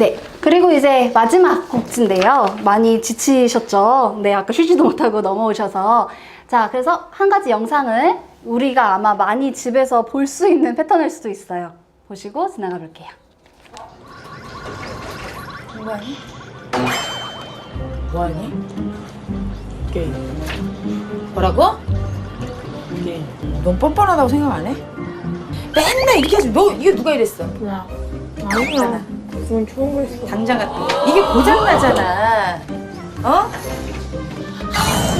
네, 그리고 이제 마지막 곡지인데요. 많이 지치셨죠? 네, 아까 쉬지도 못하고 넘어오셔서. 자, 그래서 한 가지 영상을 우리가 아마 많이 집에서 볼 수 있는 패턴일 수도 있어요. 보시고 지나가 볼게요. 뭐하니? 뭐하니? 게임. 뭐라고? 게임. 넌 뻔뻔하다고 생각 안 해? 맨날 이렇게 하지. 너 이게 누가 이랬어? 야, 아니야. 그건 좋은 거 있어. 당장 같은. 이게 고장 나잖아. 어?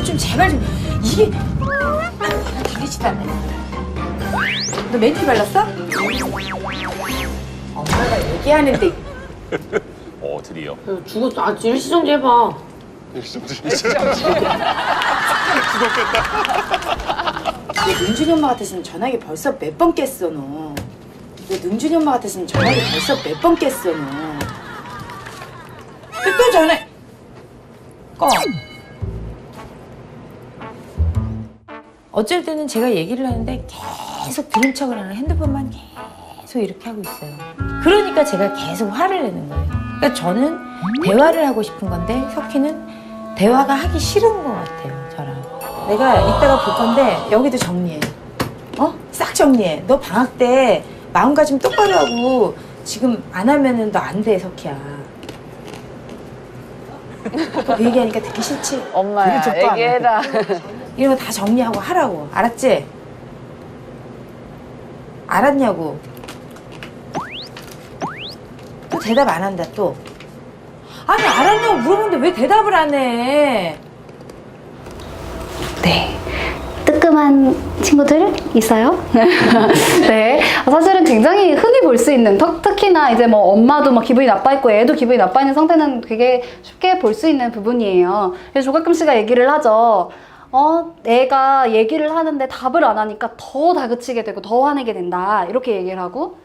좀 제발 좀 이게 들리지도 않네. 너 멘티 발랐어? 엄마가 얘기하는데. 드디어. 야, 죽었어. 아, 일시정지 해봐. 얘 능준이 엄마 같았으면 전화기 벌써 몇 번 깼어 너. 얘 능준이 엄마 같았으면 전화기 벌써 몇 번 깼어 너. 또 전화. 꺼. 어쩔 때는 제가 얘기를 하는데 계속 들은 척을 하는 핸드폰만 계속 이렇게 하고 있어요. 그러니까 제가 계속 화를 내는 거예요. 그러니까 저는 대화를 하고 싶은 건데 석희는 대화가 하기 싫은 것 같아요, 저랑. 내가 이따가 볼 건데 여기도 정리해. 어? 싹 정리해. 너 방학 때 마음가짐 똑바로 하고 지금 안 하면은 너 안 돼, 석희야. 그 얘기하니까 듣기 싫지? 엄마야, 얘기해라. 이런 거 다 정리하고 하라고. 알았지? 알았냐고. 또 대답 안 한다, 또. 아니, 알았냐고 물어보는데 왜 대답을 안 해? 네. 뜨끔한 친구들 있어요? 네. 사실은 굉장히 흔히 볼 수 있는, 특히나 이제 뭐 엄마도 막 기분이 나빠있고 애도 기분이 나빠있는 상태는 되게 쉽게 볼 수 있는 부분이에요. 그래서 조가끔 씨가 얘기를 하죠. 애가 얘기를 하는데 답을 안 하니까 더 다그치게 되고 더 화내게 된다. 이렇게 얘기를 하고,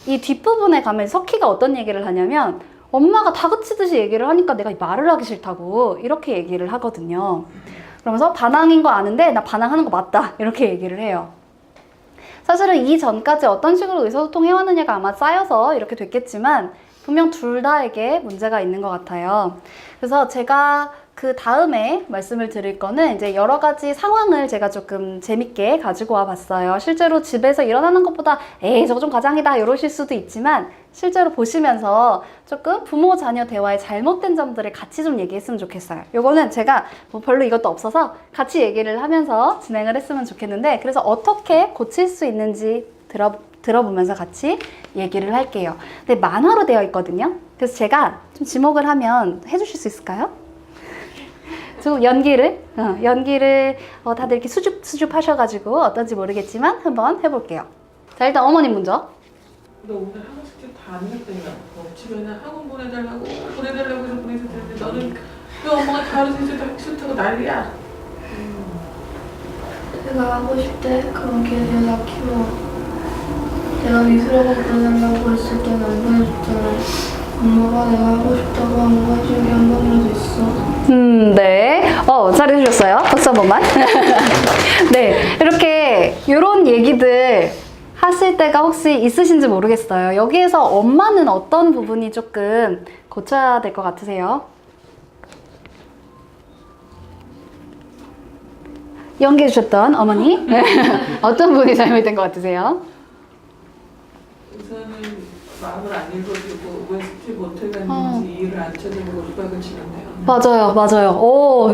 이 뒷부분에 가면 석희가 어떤 얘기를 하냐면 엄마가 다그치듯이 얘기를 하니까 내가 말을 하기 싫다고 이렇게 얘기를 하거든요. 그러면서 반항인 거 아는데 나 반항하는 거 맞다 이렇게 얘기를 해요. 사실은 이전까지 어떤 식으로 의사소통 해왔느냐가 아마 쌓여서 이렇게 됐겠지만 분명 둘 다에게 문제가 있는 것 같아요. 그래서 제가 그 다음에 말씀을 드릴 거는 이제 여러 가지 상황을 제가 조금 재밌게 가지고 와 봤어요. 실제로 집에서 일어나는 것보다 에이 저거 좀 과장이다 이러실 수도 있지만 실제로 보시면서 조금 부모 자녀 대화의 잘못된 점들을 같이 좀 얘기했으면 좋겠어요. 요거는 제가 뭐 별로 이것도 없어서 같이 얘기를 하면서 진행을 했으면 좋겠는데, 그래서 어떻게 고칠 수 있는지 들어보면서 같이 얘기를 할게요. 근데 만화로 되어 있거든요. 그래서 제가 좀 지목을 하면 해주실 수 있을까요? 좀 연기를 다들 이렇게 수줍 하셔가지고 어떤지 모르겠지만 한번 해볼게요. 자, 일단 어머님 먼저. 너 오늘 학원 숙제 다 안 했더니 집에는 학원 보내달라고 해서 보내줬는데 너는 그 엄마가 다 알아서 해줘도 하기 싫다고 난리야. 내가 하고 싶대. 그런 게 내가 키워. 내가 미술학원 보내달라고 했을 때는 안 보내줬잖아. 엄마가 내가 하고 싶다고 한 거 해준 게 한 번이라도 있어. 네. 잘해주셨어요. 박수 한 번만. 네. 이렇게, 요런 얘기들 하실 때가 혹시 있으신지 모르겠어요. 여기에서 엄마는 어떤 부분이 조금 고쳐야 될 것 같으세요? 연기해 주셨던 어머니. 어떤 부분이 잘못된 것 같으세요? 우선은 마음을 안 읽어주고 왜 숙제 못해갔는지 이유를 안 찾아보고 윽박을 치는데요. 맞아요.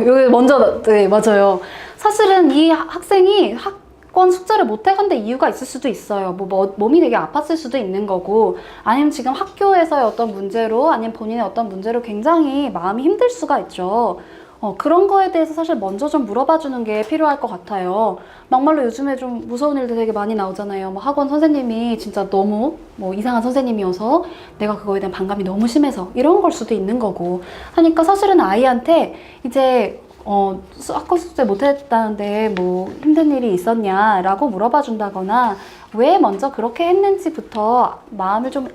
여기 먼저, 네, 맞아요. 사실은 이 학생이 학원 숙제를 못 해간 데 이유가 있을 수도 있어요. 몸이 되게 아팠을 수도 있는 거고, 아니면 지금 학교에서의 어떤 문제로, 아니면 본인의 어떤 문제로 굉장히 마음이 힘들 수가 있죠. 그런 거에 대해서 사실 먼저 좀 물어봐 주는 게 필요할 것 같아요. 막말로 요즘에 좀 무서운 일들 되게 많이 나오잖아요. 뭐 학원 선생님이 진짜 너무 이상한 선생님이어서 내가 그거에 대한 반감이 너무 심해서 이런 걸 수도 있는 거고 하니까 사실은 아이한테 이제 학원 숙제 못했다는데 뭐 힘든 일이 있었냐라고 물어봐 준다거나 왜 먼저 그렇게 했는지부터 마음을 좀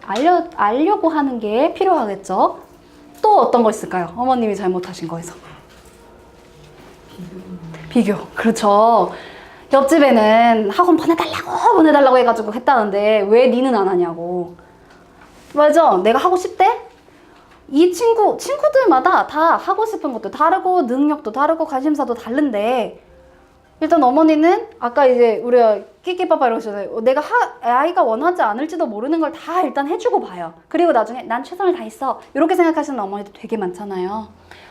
알려고 하는 게 필요하겠죠. 또 어떤 거 있을까요? 어머님이 잘못하신 거에서. 비교. 그렇죠. 옆집에는 학원 보내달라고 해가지고 했다는데 왜 니는 안 하냐고. 맞아. 내가 하고 싶대? 이 친구들마다 다 하고 싶은 것도 다르고 능력도 다르고 관심사도 다른데 일단 어머니는 아까 이제 우리가 끼끼빠빠 이러시잖아요. 내가 아이가 원하지 않을지도 모르는 걸 다 일단 해주고 봐요. 그리고 나중에 난 최선을 다했어. 이렇게 생각하시는 어머니도 되게 많잖아요.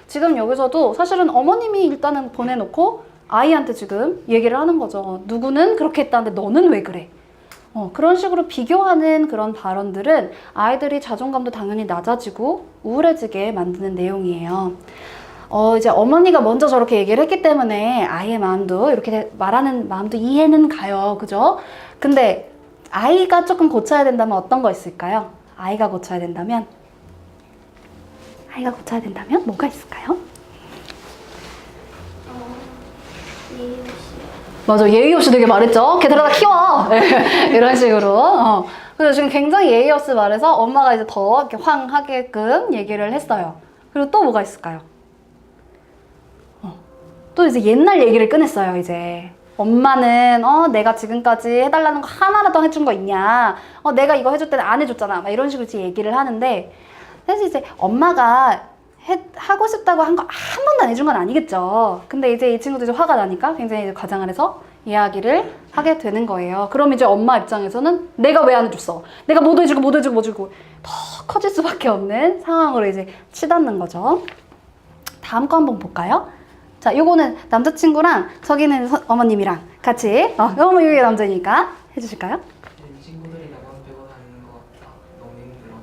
지금 여기서도 사실은 어머님이 일단은 보내놓고 아이한테 지금 얘기를 하는 거죠. 누구는 그렇게 했다는데 너는 왜 그래? 그런 식으로 비교하는 그런 발언들은 아이들이 자존감도 당연히 낮아지고 우울해지게 만드는 내용이에요. 이제 어머니가 먼저 저렇게 얘기를 했기 때문에 아이의 마음도 이렇게 말하는 마음도 이해는 가요. 그죠? 근데 아이가 조금 고쳐야 된다면 어떤 거 있을까요? 아이가 고쳐야 된다면 뭐가 있을까요? 맞아, 예의 없이 되게 말했죠. 걔 데려다 키워. 이런 식으로. 그래서 지금 굉장히 예의 없이 말해서 엄마가 이제 더 이렇게 황하게끔 얘기를 했어요. 그리고 또 뭐가 있을까요? 또 이제 옛날 얘기를 꺼냈어요. 이제 엄마는 내가 지금까지 해달라는 거 하나라도 해준 거 있냐? 내가 이거 해줄 때는 안 해줬잖아. 막 이런 식으로 이제 얘기를 하는데 사실 이제 엄마가 하고 싶다고 한 거 한 번도 안 해준 건 아니겠죠. 근데 이제 이 친구도 이제 화가 나니까 굉장히 이제 과장을 해서 이야기를 하게 되는 거예요. 그럼 이제 엄마 입장에서는 내가 왜 안 해줬어? 내가 못 해주고 더 커질 수밖에 없는 상황으로 이제 치닫는 거죠. 다음 거 한번 볼까요? 자, 요거는 남자친구랑 저기는 어머님이랑 같이 어머니 이게 남자니까 해주실까요? 이 친구들이 나만 빼고 다니는 것 같아. 너무 힘들어.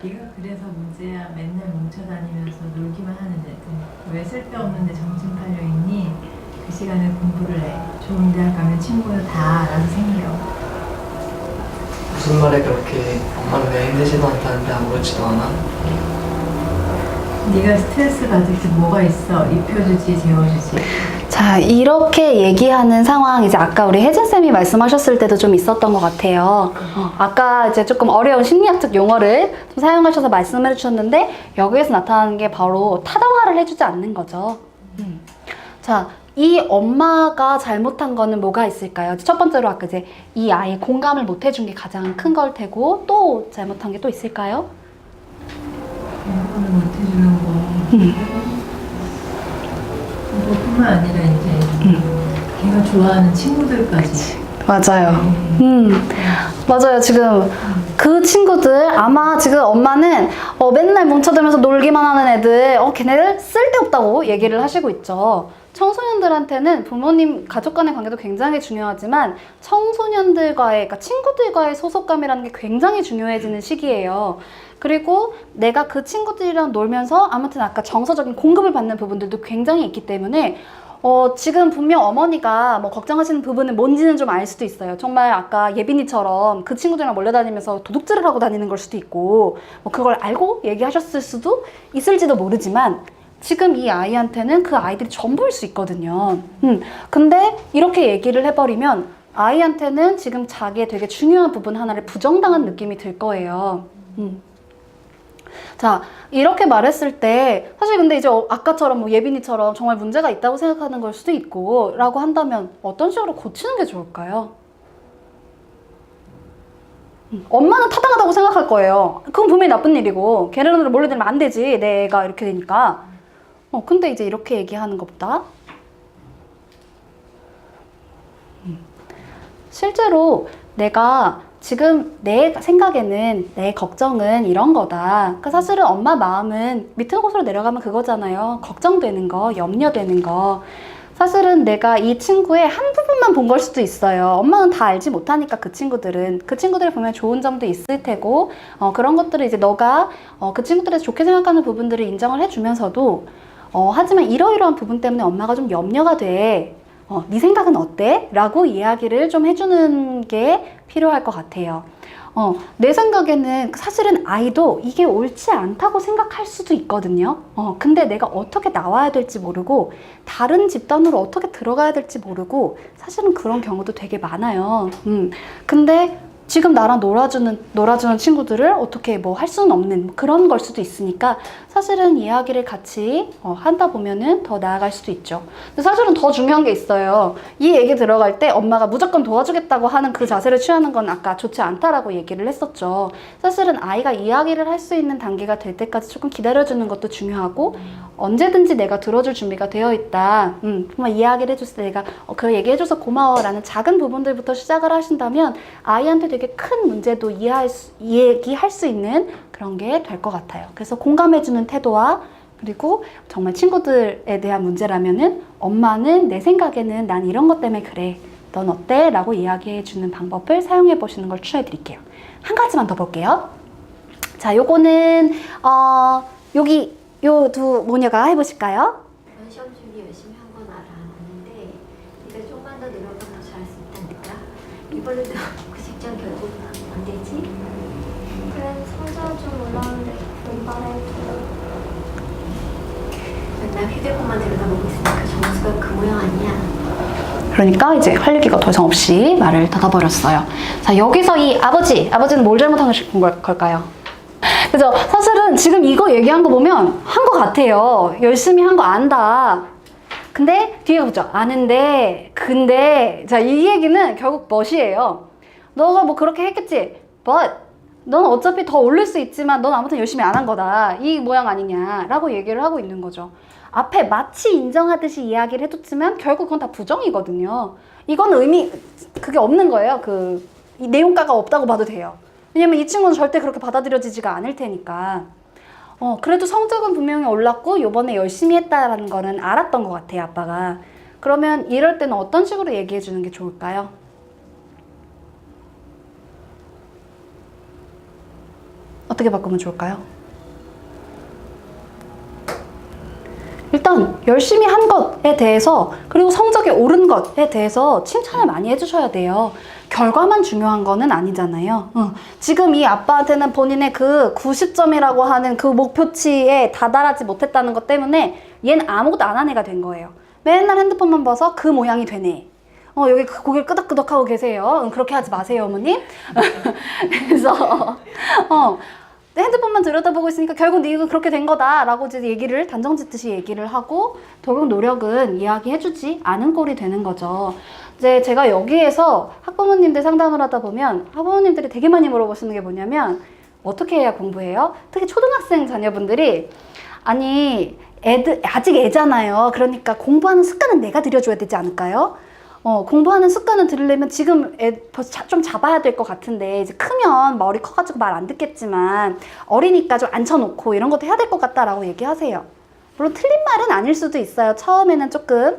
네가 그래서 문제야. 맨날 뭉쳐다니면서 놀기만 하는 애들. 왜 쓸데없는데 정신 팔려있니? 그 시간에 공부를 해. 좋은 대학 가면 친구도 다 알아서 생겨. 무슨 말에 그렇게 엄마는 왜 힘들지도 않다는데 아무렇지도 않아? 네가 스트레스 받을 게 뭐가 있어. 입혀주지, 재워주지. 자, 이렇게 얘기하는 상황 이제 아까 우리 혜진쌤이 말씀하셨을 때도 좀 있었던 것 같아요. 아까 이제 조금 어려운 심리학적 용어를 좀 사용하셔서 말씀해 주셨는데 여기에서 나타나는 게 바로 타당화를 해주지 않는 거죠. 자, 이 엄마가 잘못한 거는 뭐가 있을까요? 첫 번째로 아까 이제 이 아이 공감을 못 해준 게 가장 큰 걸 테고 또 잘못한 게 또 있을까요? 공부를 못 해주는 거. 그것뿐만 아니라 이제 걔가 좋아하는 친구들까지. 맞아요. 맞아요. 지금 그 친구들 아마 지금 엄마는 맨날 뭉쳐들면서 놀기만 하는 애들 걔네들 쓸데없다고 얘기를 하시고 있죠. 청소년들한테는 부모님 가족 간의 관계도 굉장히 중요하지만 청소년들과의 그러니까 친구들과의 소속감이라는 게 굉장히 중요해지는 시기예요. 그리고 내가 그 친구들이랑 놀면서 아무튼 아까 정서적인 공급을 받는 부분들도 굉장히 있기 때문에 지금 분명 어머니가 뭐 걱정하시는 부분은 뭔지는 좀 알 수도 있어요. 정말 아까 예빈이처럼 그 친구들이랑 몰려다니면서 도둑질을 하고 다니는 걸 수도 있고 뭐 그걸 알고 얘기하셨을 수도 있을지도 모르지만 지금 이 아이한테는 그 아이들이 전부일 수 있거든요. 근데 이렇게 얘기를 해버리면 아이한테는 지금 자기의 되게 중요한 부분 하나를 부정당한 느낌이 들 거예요. 자, 이렇게 말했을 때 사실 근데 이제 아까처럼 뭐 예빈이처럼 정말 문제가 있다고 생각하는 걸 수도 있고 라고 한다면 어떤 식으로 고치는 게 좋을까요? 엄마는 타당하다고 생각할 거예요. 그건 분명히 나쁜 일이고 걔네들 몰려들면 안 되지 내 애가 이렇게 되니까. 근데 이제 이렇게 얘기하는 것보다 실제로 내가 지금 내 생각에는 내 걱정은 이런 거다. 그러니까 사실은 엄마 마음은 밑으로 곳으로 내려가면 그거잖아요. 걱정되는 거, 염려되는 거. 사실은 내가 이 친구의 한 부분만 본 걸 수도 있어요. 엄마는 다 알지 못하니까 그 친구들을 보면 좋은 점도 있을 테고 그런 것들을 이제 너가 그 친구들에서 좋게 생각하는 부분들을 인정을 해주면서도 하지만 이러이러한 부분 때문에 엄마가 좀 염려가 돼. 네 생각은 어때? 라고 이야기를 좀 해주는 게 필요할 것 같아요. 내 생각에는 사실은 아이도 이게 옳지 않다고 생각할 수도 있거든요. 근데 내가 어떻게 나와야 될지 모르고 다른 집단으로 어떻게 들어가야 될지 모르고 사실은 그런 경우도 되게 많아요. 근데 지금 나랑 놀아주는 친구들을 어떻게 뭐 할 수는 없는 그런 걸 수도 있으니까 사실은 이야기를 같이 하다 보면은 더 나아갈 수도 있죠. 근데 사실은 더 중요한 게 있어요. 이 얘기 들어갈 때 엄마가 무조건 도와주겠다고 하는 그 자세를 취하는 건 아까 좋지 않다라고 얘기를 했었죠. 사실은 아이가 이야기를 할 수 있는 단계가 될 때까지 조금 기다려주는 것도 중요하고 언제든지 내가 들어줄 준비가 되어 있다. 정말 이야기를 해줬을 때 내가 그 얘기해줘서 고마워 라는 작은 부분들부터 시작을 하신다면 아이한테 되게 큰 문제도 얘기할 수 있는 그런 게 될 것 같아요. 그래서 공감해주는 태도와 그리고 정말 친구들에 대한 문제라면은 엄마는 내 생각에는 난 이런 것 때문에 그래. 넌 어때? 라고 이야기해주는 방법을 사용해 보시는 걸 추천해 드릴게요. 한 가지만 더 볼게요. 자, 요거는 여기 요 두 모녀가 해보실까요? 이번 시험 준비 열심히 한 건 알았는데 네가 조금만 더 노력하면 더 잘할 수 있다니까. 이번에도 그 직장 결국 안 되지? 그래 성적은 좀 올라오는데 공부해도 맨날 휴대폰만 들여다보고 있으니까 점수가 그 모양 아니야. 그러니까 이제 활력이가 더 이상 없이 말을 닫아버렸어요. 자, 여기서 이 아버지는 뭘 잘못한 걸까요? 그죠? 사실은 지금 이거 얘기한 거 보면 한 거 같아요. 열심히 한 거 안다. 근데 뒤에 보죠. 아는데, 근데 자, 이 얘기는 결국 멋이에요. 너가 뭐 그렇게 했겠지. But 넌 어차피 더 올릴 수 있지만 넌 아무튼 열심히 안 한 거다. 이 모양 아니냐라고 얘기를 하고 있는 거죠. 앞에 마치 인정하듯이 이야기를 해줬지만 결국 그건 다 부정이거든요. 이건 그게 없는 거예요. 이 내용가가 없다고 봐도 돼요. 왜냐면 이 친구는 절대 그렇게 받아들여지지가 않을 테니까. 그래도 성적은 분명히 올랐고 이번에 열심히 했다라는 거는 알았던 것 같아요, 아빠가. 그러면 이럴 때는 어떤 식으로 얘기해 주는 게 좋을까요? 어떻게 바꾸면 좋을까요? 일단 열심히 한 것에 대해서 그리고 성적이 오른 것에 대해서 칭찬을 많이 해주셔야 돼요. 결과만 중요한 거는 아니잖아요. 지금 이 아빠한테는 본인의 그 90점이라고 하는 그 목표치에 다다르지 못했다는 것 때문에 얘는 아무것도 안 한 애가 된 거예요. 맨날 핸드폰만 봐서 그 모양이 되네. 여기 고개를 끄덕끄덕하고 계세요. 그렇게 하지 마세요, 어머님. 그래서 핸드폰만 들여다보고 있으니까 결국 네가 그렇게 된 거다라고 이제 얘기를 단정짓듯이 얘기를 하고 결국 노력은 이야기해주지 않은 꼴이 되는 거죠. 이제 제가 여기에서 학부모님들 상담을 하다 보면 학부모님들이 되게 많이 물어보시는 게 뭐냐면 어떻게 해야 공부해요? 특히 초등학생 자녀분들이 아니 애들 아직 애잖아요. 그러니까 공부하는 습관은 내가 들여줘야 되지 않을까요? 공부하는 습관을 들이려면 지금 벌써 좀 잡아야 될 것 같은데 이제 크면 머리 커가지고 말 안 듣겠지만 어리니까 좀 앉혀놓고 이런 것도 해야 될 것 같다라고 얘기하세요. 물론 틀린 말은 아닐 수도 있어요. 처음에는 조금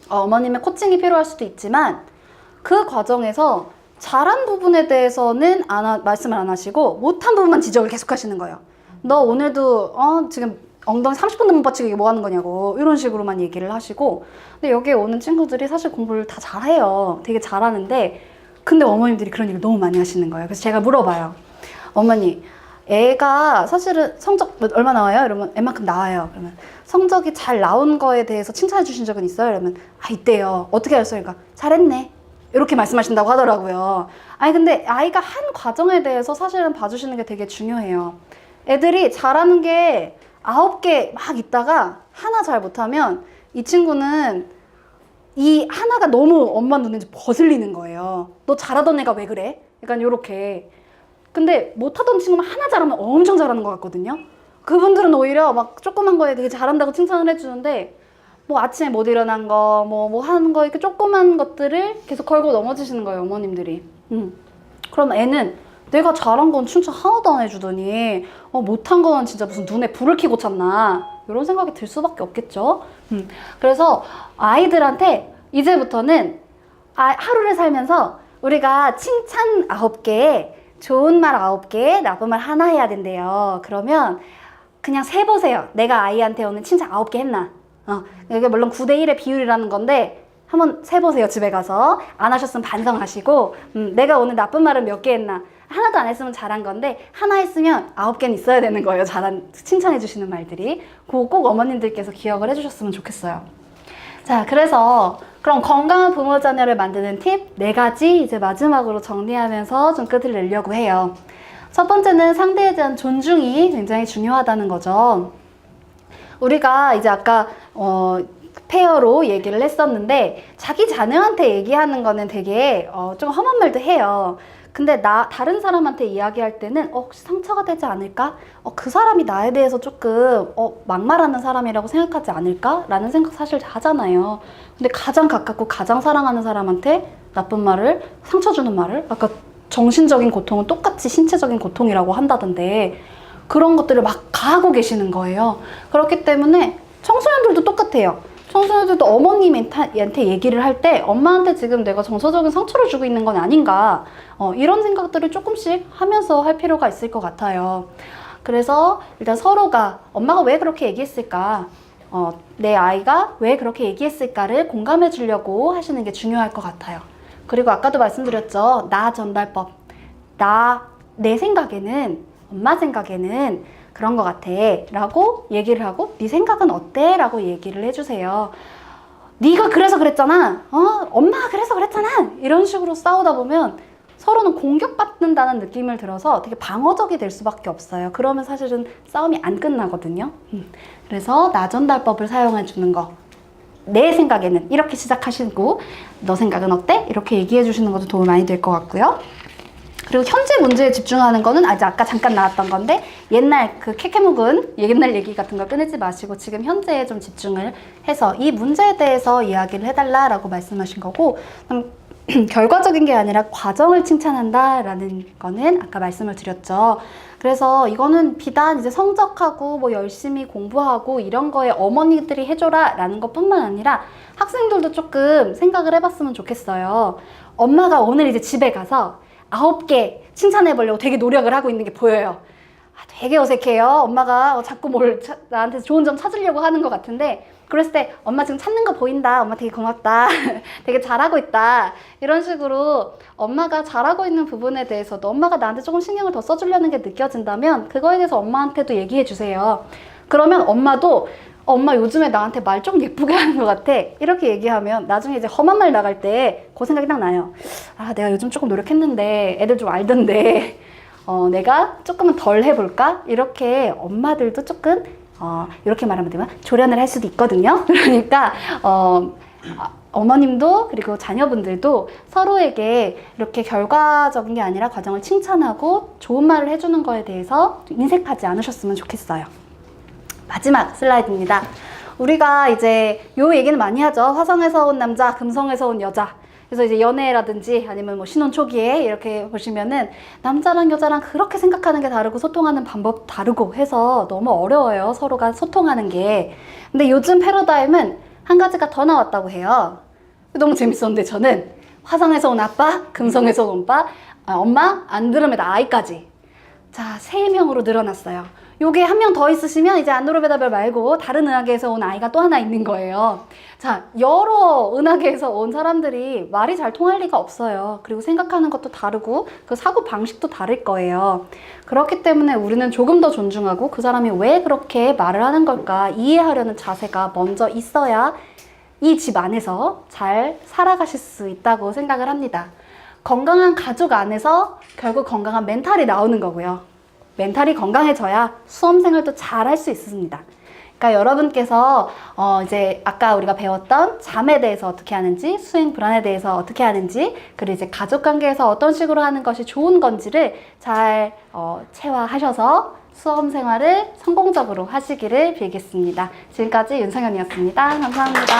어머님의 코칭이 필요할 수도 있지만 그 과정에서 잘한 부분에 대해서는 말씀을 안 하시고 못한 부분만 지적을 계속 하시는 거예요. 너 오늘도 지금 엉덩이 30분도 못 받치고 이게 뭐 하는 거냐고 이런 식으로만 얘기를 하시고 근데 여기에 오는 친구들이 사실 공부를 다 잘해요. 되게 잘하는데 근데 어머님들이 그런 얘기를 너무 많이 하시는 거예요. 그래서 제가 물어봐요. 어머니 애가 사실은 성적 얼마 나와요? 이러면 애만큼 나와요. 그러면 성적이 잘 나온 거에 대해서 칭찬해 주신 적은 있어요? 이러면 있대요. 어떻게 알았어요? 그러니까 잘했네 이렇게 말씀하신다고 하더라고요. 아니 근데 아이가 한 과정에 대해서 사실은 봐주시는 게 되게 중요해요. 애들이 잘하는 게 9개 막 있다가 하나 잘 못하면 이 친구는 이 하나가 너무 엄마 눈에 거슬리는 거예요. 너 잘하던 애가 왜 그래? 약간 요렇게. 근데 못하던 친구는 하나 잘하면 엄청 잘하는 것 같거든요. 그분들은 오히려 막 조그만 거에 되게 잘한다고 칭찬을 해주는데 뭐 아침에 못 일어난 거, 뭐 하는 거 이렇게 조그만 것들을 계속 걸고 넘어지시는 거예요, 어머님들이. 그럼 애는 내가 잘한 건 칭찬 하나도 안 해주더니 못한 건 진짜 무슨 눈에 불을 켜고 찼나 이런 생각이 들 수밖에 없겠죠. 그래서 아이들한테 이제부터는 하루를 살면서 우리가 칭찬 9개, 좋은 말 9개, 나쁜 말 하나 해야 된대요. 그러면 그냥 세보세요. 내가 아이한테 오늘 칭찬 9개 했나. 이게 물론 9대1의 비율이라는 건데 한번 세보세요. 집에 가서 안 하셨으면 반성하시고 내가 오늘 나쁜 말은 몇 개 했나. 하나도 안 했으면 잘한 건데 하나 했으면 9개는 있어야 되는 거예요. 칭찬해 주시는 말들이. 그거 꼭 어머님들께서 기억을 해주셨으면 좋겠어요. 자, 그래서 그럼 건강한 부모 자녀를 만드는 팁 4가지 이제 마지막으로 정리하면서 좀 끝을 내려고 해요. 첫 번째는 상대에 대한 존중이 굉장히 중요하다는 거죠. 우리가 이제 아까 페어로 얘기를 했었는데 자기 자녀한테 얘기하는 거는 되게 좀 험한 말도 해요. 근데 다른 사람한테 이야기할 때는 혹시 상처가 되지 않을까? 그 사람이 나에 대해서 조금 막말하는 사람이라고 생각하지 않을까? 라는 생각 사실 하잖아요. 근데 가장 가깝고 가장 사랑하는 사람한테 나쁜 말을, 상처 주는 말을, 아까 정신적인 고통은 똑같이 신체적인 고통이라고 한다던데 그런 것들을 막 가하고 계시는 거예요. 그렇기 때문에 청소년들도 똑같아요. 청소년들도 어머님한테 얘기를 할 때 엄마한테 지금 내가 정서적인 상처를 주고 있는 건 아닌가, 이런 생각들을 조금씩 하면서 할 필요가 있을 것 같아요. 그래서 일단 서로가 엄마가 왜 그렇게 얘기했을까, 내 아이가 왜 그렇게 얘기했을까를 공감해 주려고 하시는 게 중요할 것 같아요. 그리고 아까도 말씀드렸죠. 나 전달법. 내 생각에는, 엄마 생각에는 그런 것 같아 라고 얘기를 하고 네 생각은 어때? 라고 얘기를 해주세요. 네가 그래서 그랬잖아. 엄마가 그래서 그랬잖아. 이런 식으로 싸우다 보면 서로는 공격받는다는 느낌을 들어서 되게 방어적이 될 수밖에 없어요. 그러면 사실은 싸움이 안 끝나거든요. 그래서 나 전달법을 사용해 주는 거. 내 생각에는 이렇게 시작하시고 너 생각은 어때? 이렇게 얘기해 주시는 것도 도움이 많이 될 것 같고요. 그리고 현재 문제에 집중하는 거는 아까 잠깐 나왔던 건데 옛날 그 캐캐묵은 옛날 얘기 같은 거 꺼내지 마시고 지금 현재에 좀 집중을 해서 이 문제에 대해서 이야기를 해달라라고 말씀하신 거고, 결과적인 게 아니라 과정을 칭찬한다라는 거는 아까 말씀을 드렸죠. 그래서 이거는 비단 이제 성적하고 뭐 열심히 공부하고 이런 거에 어머니들이 해줘라 라는 것뿐만 아니라 학생들도 조금 생각을 해봤으면 좋겠어요. 엄마가 오늘 이제 집에 가서 9개 칭찬해 보려고 되게 노력을 하고 있는 게 보여요. 되게 어색해요. 엄마가 자꾸 나한테 좋은 점 찾으려고 하는 것 같은데, 그랬을 때 엄마 지금 찾는 거 보인다. 엄마 되게 고맙다. 되게 잘하고 있다. 이런 식으로 엄마가 잘하고 있는 부분에 대해서도 엄마가 나한테 조금 신경을 더 써주려는 게 느껴진다면 그거에 대해서 엄마한테도 얘기해 주세요. 그러면 엄마도 엄마 요즘에 나한테 말 좀 예쁘게 하는 것 같아. 이렇게 얘기하면 나중에 이제 험한 말 나갈 때 그 생각이 딱 나요. 내가 요즘 조금 노력했는데 애들 좀 알던데 내가 조금은 덜 해볼까? 이렇게 엄마들도 조금 이렇게 말하면 되면 조련을 할 수도 있거든요. 그러니까 어머님도 그리고 자녀분들도 서로에게 이렇게 결과적인 게 아니라 과정을 칭찬하고 좋은 말을 해주는 거에 대해서 인색하지 않으셨으면 좋겠어요. 마지막 슬라이드입니다. 우리가 이제 요 얘기는 많이 하죠. 화성에서 온 남자, 금성에서 온 여자. 그래서 이제 연애라든지 아니면 뭐 신혼 초기에 이렇게 보시면은 남자랑 여자랑 그렇게 생각하는 게 다르고 소통하는 방법 다르고 해서 너무 어려워요. 서로가 소통하는 게. 근데 요즘 패러다임은 한 가지가 더 나왔다고 해요. 너무 재밌었는데 저는 화성에서 온 아빠, 금성에서 온 엄마, 안드로메다 아이까지. 자, 3명으로 늘어났어요. 요게 한 명 더 있으시면 이제 안드로메다별 말고 다른 은하계에서 온 아이가 또 하나 있는 거예요. 자, 여러 은하계에서 온 사람들이 말이 잘 통할 리가 없어요. 그리고 생각하는 것도 다르고 그 사고 방식도 다를 거예요. 그렇기 때문에 우리는 조금 더 존중하고 그 사람이 왜 그렇게 말을 하는 걸까 이해하려는 자세가 먼저 있어야 이 집 안에서 잘 살아가실 수 있다고 생각을 합니다. 건강한 가족 안에서 결국 건강한 멘탈이 나오는 거고요. 멘탈이 건강해져야 수험 생활도 잘 할 수 있습니다. 그러니까 여러분께서 이제 아까 우리가 배웠던 잠에 대해서 어떻게 하는지, 수행 불안에 대해서 어떻게 하는지, 그리고 이제 가족 관계에서 어떤 식으로 하는 것이 좋은 건지를 잘 체화하셔서 수험 생활을 성공적으로 하시기를 빌겠습니다. 지금까지 윤상현이었습니다. 감사합니다.